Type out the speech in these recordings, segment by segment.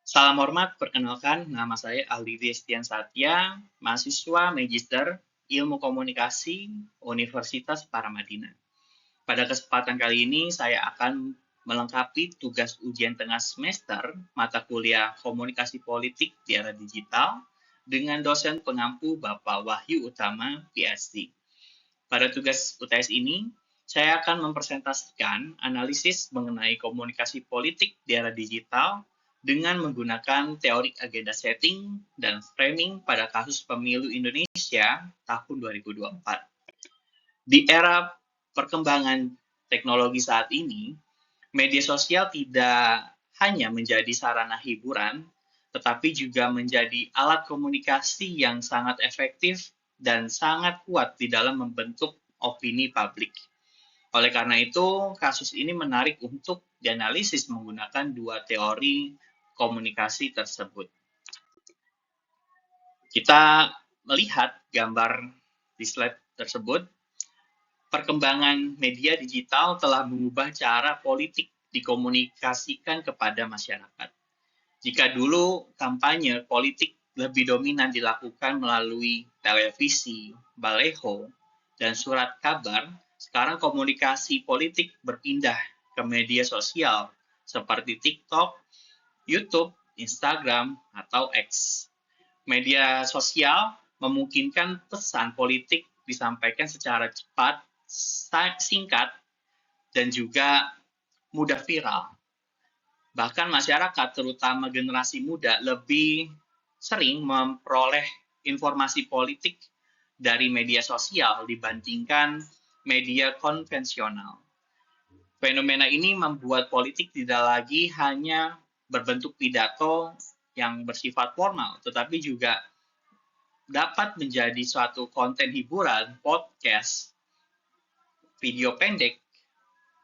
Salam hormat, perkenalkan nama saya Aldi Destian Satya, mahasiswa Magister Ilmu Komunikasi Universitas Paramadina. Pada kesempatan kali ini saya akan melengkapi tugas ujian tengah semester mata kuliah Komunikasi Politik di Era Digital dengan dosen pengampu Bapak Wahyu Utama, PhD. Pada tugas UTS ini, saya akan mempresentasikan analisis mengenai komunikasi politik di era digital dengan menggunakan teori agenda setting dan framing pada kasus pemilu Indonesia tahun 2024. Di era perkembangan teknologi saat ini, media sosial tidak hanya menjadi sarana hiburan, tetapi juga menjadi alat komunikasi yang sangat efektif dan sangat kuat di dalam membentuk opini publik. Oleh karena itu, kasus ini menarik untuk dianalisis menggunakan dua teori komunikasi tersebut. Kita melihat gambar di slide tersebut, perkembangan media digital telah mengubah cara politik dikomunikasikan kepada masyarakat. Jika dulu kampanye politik lebih dominan dilakukan melalui televisi, baleho, dan surat kabar, sekarang komunikasi politik berpindah ke media sosial seperti TikTok, YouTube, Instagram, atau X. Media sosial memungkinkan pesan politik disampaikan secara cepat, singkat, dan juga mudah viral. Bahkan masyarakat, terutama generasi muda, lebih sering memperoleh informasi politik dari media sosial dibandingkan media konvensional. Fenomena ini membuat politik tidak lagi hanya berbentuk pidato yang bersifat formal, tetapi juga dapat menjadi suatu konten hiburan, podcast, video pendek,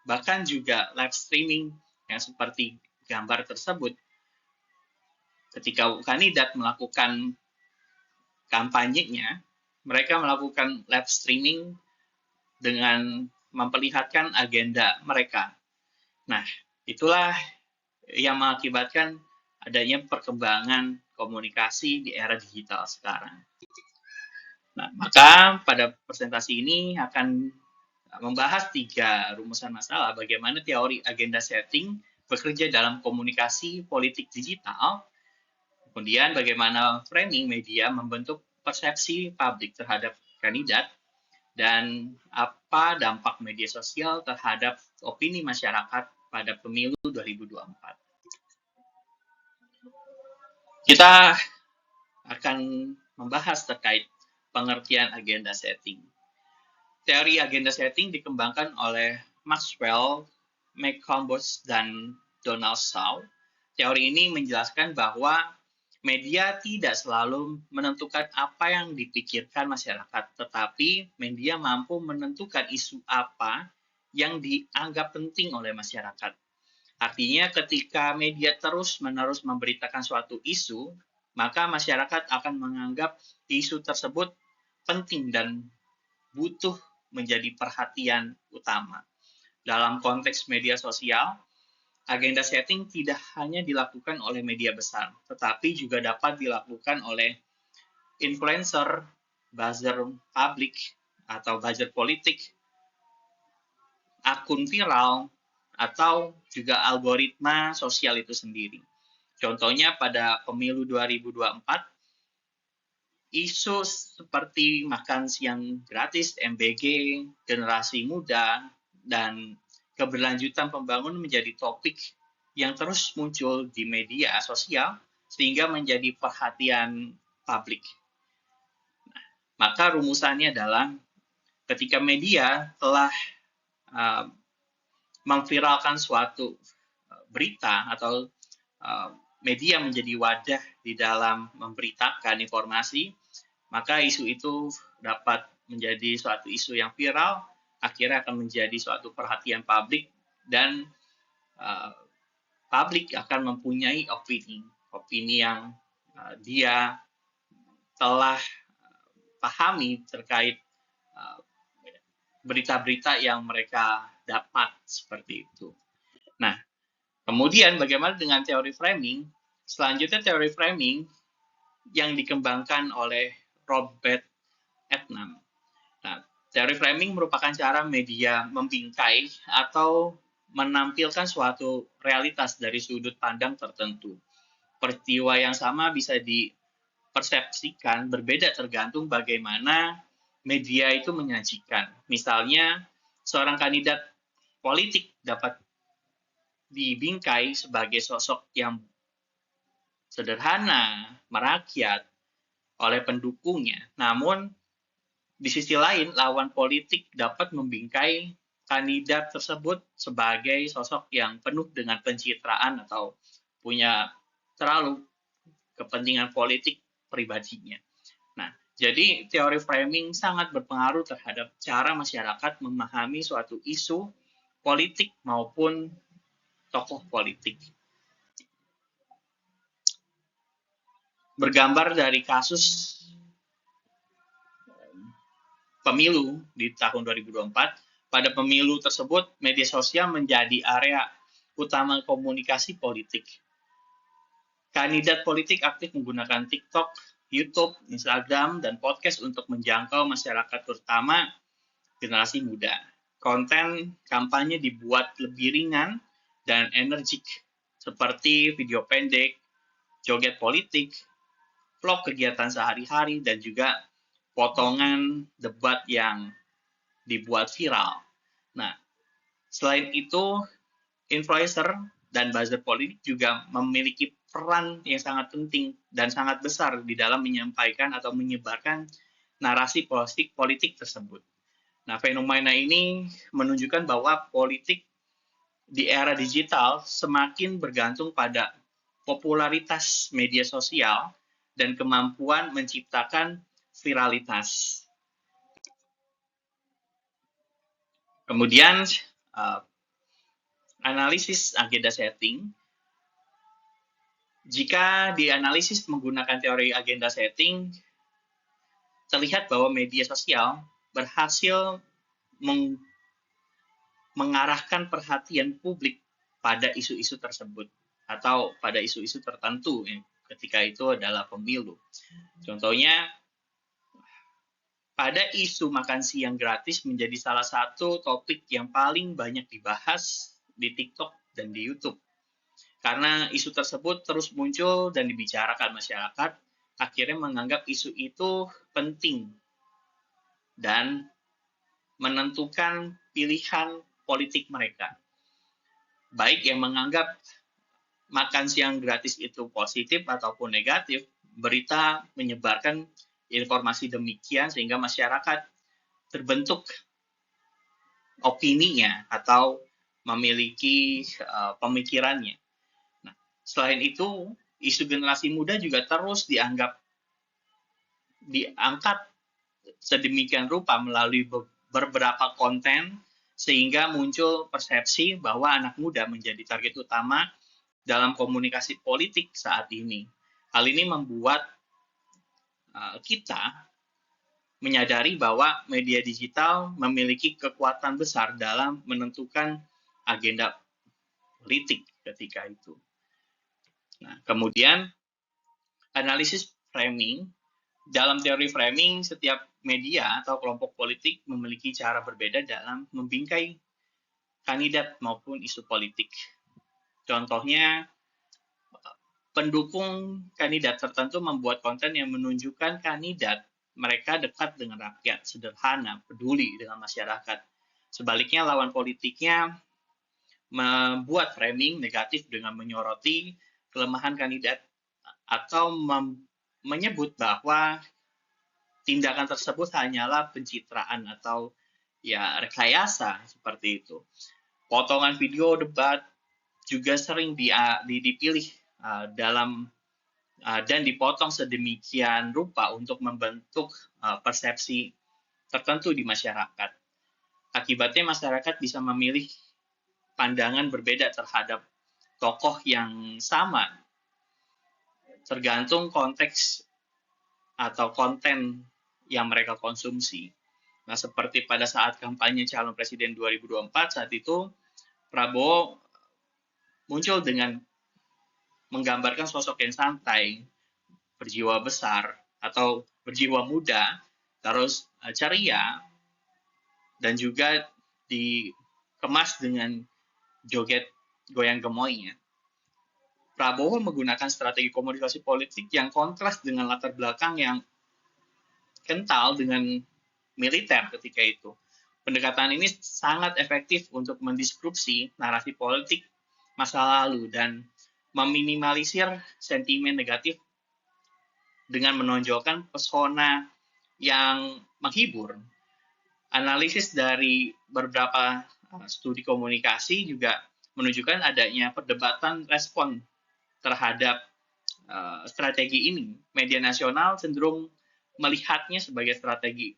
bahkan juga live streaming yang seperti gambar tersebut. Ketika kandidat melakukan kampanyenya, mereka melakukan live streaming dengan memperlihatkan agenda mereka. Nah, itulah yang mengakibatkan adanya perkembangan komunikasi di era digital sekarang. Nah, maka pada presentasi ini akan membahas 3 rumusan masalah bagaimana teori agenda setting bekerja dalam komunikasi politik digital, kemudian bagaimana framing media membentuk persepsi publik terhadap kandidat, dan apa dampak media sosial terhadap opini masyarakat pada pemilu 2024. Kita akan membahas terkait pengertian agenda setting. Teori agenda setting dikembangkan oleh Maxwell, McCombs, dan Donald Shaw. Teori ini menjelaskan bahwa media tidak selalu menentukan apa yang dipikirkan masyarakat, tetapi media mampu menentukan isu apa yang dianggap penting oleh masyarakat. Artinya ketika media terus-menerus memberitakan suatu isu, maka masyarakat akan menganggap isu tersebut penting dan butuh menjadi perhatian utama. Dalam konteks media sosial, agenda setting tidak hanya dilakukan oleh media besar, tetapi juga dapat dilakukan oleh influencer, buzzer publik, atau buzzer politik, akun viral, atau juga algoritma sosial itu sendiri. Contohnya pada pemilu 2024, isu seperti makan siang gratis, MBG, generasi muda, dan keberlanjutan pembangunan menjadi topik yang terus muncul di media sosial sehingga menjadi perhatian publik. Maka rumusannya adalah ketika media telah memviralkan suatu berita atau media menjadi wadah di dalam memberitakan informasi, maka isu itu dapat menjadi suatu isu yang viral, akhirnya akan menjadi suatu perhatian publik, dan publik akan mempunyai opini yang dia telah pahami terkait berita-berita yang mereka dapat seperti itu. Nah, kemudian bagaimana dengan teori framing? Selanjutnya teori framing yang dikembangkan oleh Robert Putnam. Nah, teori framing merupakan cara media membingkai atau menampilkan suatu realitas dari sudut pandang tertentu. Peristiwa yang sama bisa dipersepsikan berbeda tergantung bagaimana media itu menyajikan. Misalnya, seorang kandidat politik dapat dibingkai sebagai sosok yang sederhana, merakyat oleh pendukungnya. Namun, di sisi lain, lawan politik dapat membingkai kandidat tersebut sebagai sosok yang penuh dengan pencitraan atau punya terlalu kepentingan politik pribadinya. Nah, jadi teori framing sangat berpengaruh terhadap cara masyarakat memahami suatu isu politik maupun tokoh politik. Bergambar dari kasus pemilu di tahun 2024, pada pemilu tersebut media sosial menjadi area utama komunikasi politik. Kandidat politik aktif menggunakan TikTok, YouTube, Instagram, dan podcast untuk menjangkau masyarakat terutama generasi muda. Konten kampanye dibuat lebih ringan dan energik, seperti video pendek, joget politik, vlog kegiatan sehari-hari, dan juga potongan debat yang dibuat viral. Nah, selain itu, influencer dan buzzer politik juga memiliki peran yang sangat penting dan sangat besar di dalam menyampaikan atau menyebarkan narasi politik tersebut. Nah, fenomena ini menunjukkan bahwa politik di era digital semakin bergantung pada popularitas media sosial dan kemampuan menciptakan viralitas. Kemudian, analisis agenda setting. Jika dianalisis menggunakan teori agenda setting, terlihat bahwa media sosial berhasil mengarahkan perhatian publik pada isu-isu tersebut atau pada isu-isu tertentu ketika itu adalah pemilu. Contohnya, pada isu makan siang gratis menjadi salah satu topik yang paling banyak dibahas di TikTok dan di YouTube. Karena isu tersebut terus muncul dan dibicarakan masyarakat, akhirnya menganggap isu itu penting dan menentukan pilihan politik mereka. Baik yang menganggap makan siang gratis itu positif ataupun negatif, berita menyebarkan informasi demikian sehingga masyarakat terbentuk opininya atau memiliki pemikirannya. Selain itu, isu generasi muda juga terus diangkat sedemikian rupa melalui beberapa konten sehingga muncul persepsi bahwa anak muda menjadi target utama dalam komunikasi politik saat ini. Hal ini membuat kita menyadari bahwa media digital memiliki kekuatan besar dalam menentukan agenda politik ketika itu. Nah, kemudian analisis framing. Dalam teori framing, setiap media atau kelompok politik memiliki cara berbeda dalam membingkai kandidat maupun isu politik. Contohnya, pendukung kandidat tertentu membuat konten yang menunjukkan kandidat mereka dekat dengan rakyat, sederhana, peduli dengan masyarakat. Sebaliknya, lawan politiknya membuat framing negatif dengan menyoroti kelemahan kandidat atau menyebut bahwa tindakan tersebut hanyalah pencitraan atau ya rekayasa seperti itu. Potongan video debat juga sering dipilih dalam dan dipotong sedemikian rupa untuk membentuk persepsi tertentu di masyarakat. Akibatnya masyarakat bisa memilih pandangan berbeda terhadap tokoh yang sama tergantung konteks atau konten yang mereka konsumsi. Nah, seperti pada saat kampanye calon presiden 2024, saat itu Prabowo muncul dengan menggambarkan sosok yang santai, berjiwa besar, atau berjiwa muda, terus ceria, dan juga dikemas dengan joget goyang gemoynya. Prabowo menggunakan strategi komunikasi politik yang kontras dengan latar belakang yang kental dengan militer ketika itu. Pendekatan ini sangat efektif untuk mendisrupsi narasi politik masa lalu dan meminimalisir sentimen negatif dengan menonjolkan pesona yang menghibur. Analisis dari beberapa studi komunikasi juga menunjukkan adanya perdebatan respon terhadap strategi ini. Media nasional cenderung melihatnya sebagai strategi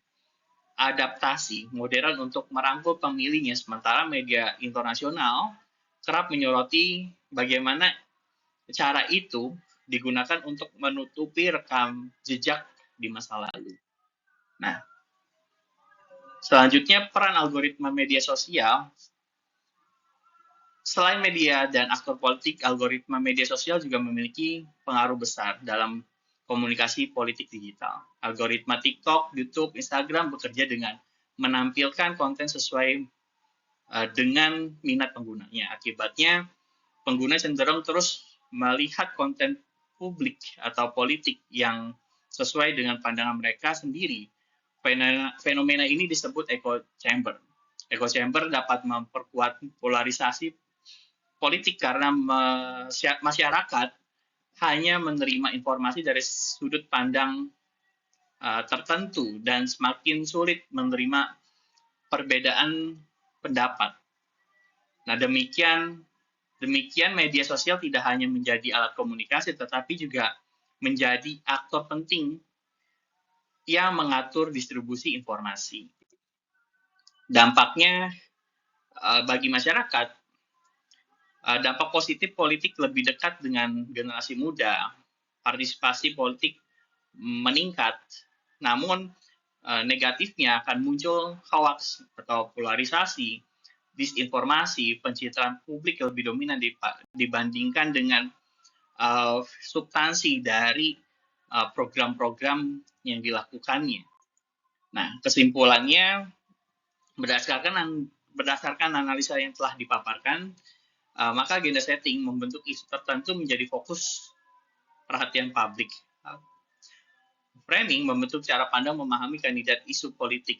adaptasi modern untuk merangkul pemilihnya, sementara media internasional kerap menyoroti bagaimana cara itu digunakan untuk menutupi rekam jejak di masa lalu. Nah, selanjutnya peran algoritma media sosial. Selain media dan aktor politik, algoritma media sosial juga memiliki pengaruh besar dalam komunikasi politik digital. Algoritma TikTok, YouTube, Instagram bekerja dengan menampilkan konten sesuai dengan minat penggunanya. Akibatnya, pengguna cenderung terus melihat konten publik atau politik yang sesuai dengan pandangan mereka sendiri. Fenomena ini disebut echo chamber. Echo chamber dapat memperkuat polarisasi politik karena masyarakat hanya menerima informasi dari sudut pandang tertentu dan semakin sulit menerima perbedaan pendapat. Nah, demikian media sosial tidak hanya menjadi alat komunikasi, tetapi juga menjadi aktor penting yang mengatur distribusi informasi. Dampaknya bagi masyarakat, dampak positif politik lebih dekat dengan generasi muda, partisipasi politik meningkat, namun negatifnya akan muncul hoax atau polarisasi, disinformasi, pencitraan publik lebih dominan dibandingkan dengan substansi dari program-program yang dilakukannya. Nah, kesimpulannya berdasarkan analisa yang telah dipaparkan, maka agenda setting membentuk isu tertentu menjadi fokus perhatian publik. Framing membentuk cara pandang memahami kandidat isu politik.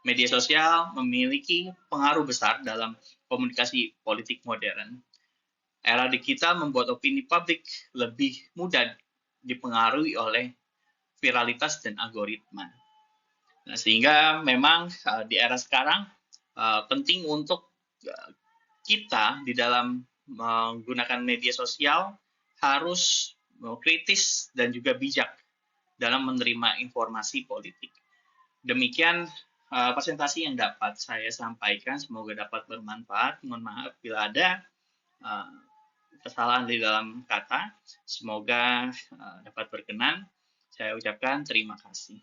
Media sosial memiliki pengaruh besar dalam komunikasi politik modern. Era digital membuat opini publik lebih mudah dipengaruhi oleh viralitas dan algoritma. Nah, sehingga memang di era sekarang penting untuk kita di dalam menggunakan media sosial harus kritis dan juga bijak dalam menerima informasi politik. Demikian presentasi yang dapat saya sampaikan, semoga dapat bermanfaat. Mohon maaf bila ada kesalahan di dalam kata, semoga dapat berkenan. Saya ucapkan terima kasih.